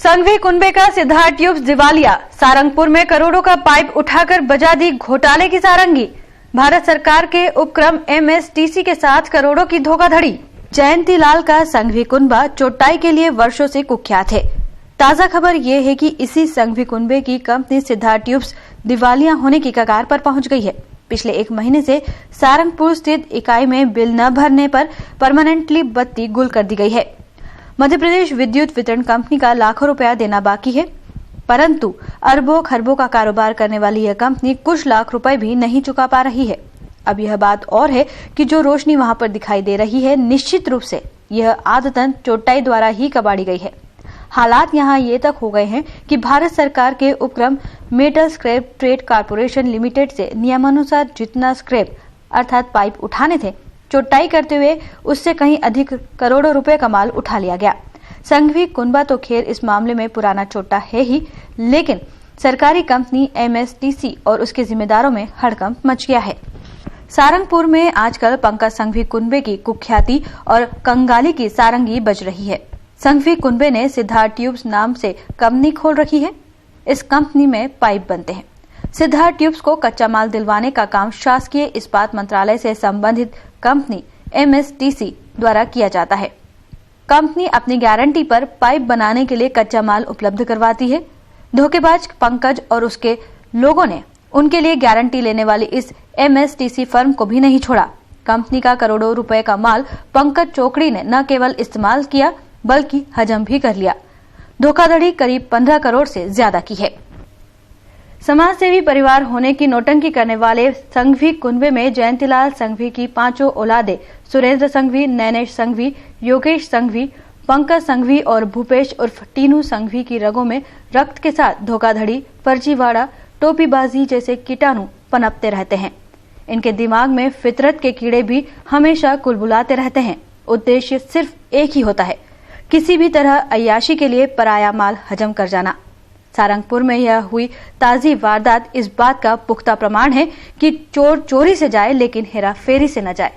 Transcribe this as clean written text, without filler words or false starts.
संघवी कुनबे का सिद्धार्थ ट्यूब्स दिवालिया। सारंगपुर में करोड़ों का पाइप उठाकर बजा दी घोटाले की सारंगी। भारत सरकार के उपक्रम एमएसटीसी के साथ करोड़ों की धोखाधड़ी। जयंतीलाल का संघवी कुनबा चोटाई के लिए वर्षों से कुख्यात है। ताजा खबर ये है कि इसी संघवी कुनबे की कंपनी सिद्धार्थ ट्यूब्स दिवालिया होने की कगार पर पहुंच गई है। पिछले एक महीने से सारंगपुर स्थित इकाई में बिल न भरने पर परमानेंटली बत्ती गुल कर दी गई है। मध्य प्रदेश विद्युत वितरण कंपनी का लाखों रुपया देना बाकी है, परंतु अरबों खरबों का कारोबार करने वाली यह कंपनी कुछ लाख रुपए भी नहीं चुका पा रही है। अब यह बात और है कि जो रोशनी वहां पर दिखाई दे रही है, निश्चित रूप से यह आदतन चोटाई द्वारा ही कबाड़ी गई है। हालात यहाँ ये तक हो गए हैं कि भारत सरकार के उपक्रम metal scrap trade corporation limited से नियमानुसार जितना स्क्रैप अर्थात पाइप उठाने थे, चोटाई करते हुए उससे कहीं अधिक करोड़ों रुपए का माल उठा लिया गया। संघवी कुनबा तो खैर इस मामले में पुराना चोटा है ही, लेकिन सरकारी कंपनी एमएसटीसी और उसके जिम्मेदारों में हड़कंप मच गया है। सारंगपुर में आजकल पंकज संघवी कुनबे की कुख्याति और कंगाली की सारंगी बज रही है। संघवी कुनबे ने सिद्धार्थ ट्यूब्स नाम से कंपनी खोल रखी है। इस कंपनी में पाइप बनते हैं। सिद्धार्थ ट्यूब्स को कच्चा माल दिलवाने का काम शासकीय इस्पात मंत्रालय से संबंधित कंपनी एमएसटीसी द्वारा किया जाता है। कंपनी अपनी गारंटी पर पाइप बनाने के लिए कच्चा माल उपलब्ध करवाती है। धोखेबाज पंकज और उसके लोगों ने उनके लिए गारंटी लेने वाली इस एमएसटीसी फर्म को भी नहीं छोड़ा। कंपनी का करोड़ों रुपए का माल पंकज चोकड़ी ने न केवल इस्तेमाल किया बल्कि हजम भी कर लिया। धोखाधड़ी करीब 15 करोड़ से ज्यादा की है। समाजसेवी परिवार होने की नौटंकी करने वाले संघवी कुनबे में जयंतीलाल संघवी की 5 औलादे सुरेंद्र संघवी, नैनेश संघवी, योगेश संघवी, पंकज संघवी और भूपेश उर्फ टीनू संघवी की रगों में रक्त के साथ धोखाधड़ी, फर्जीवाड़ा, टोपीबाजी जैसे कीटाणु पनपते रहते हैं। इनके दिमाग में फितरत के कीड़े भी हमेशा कुलबुलाते रहते हैं। उद्देश्य सिर्फ एक ही होता है, किसी भी तरह अय्याशी के लिए पराया माल हजम कर जाना। सारंगपुर में यह हुई ताजी वारदात इस बात का पुख्ता प्रमाण है कि चोर चोरी से जाए लेकिन हेरा फेरी से न जाए।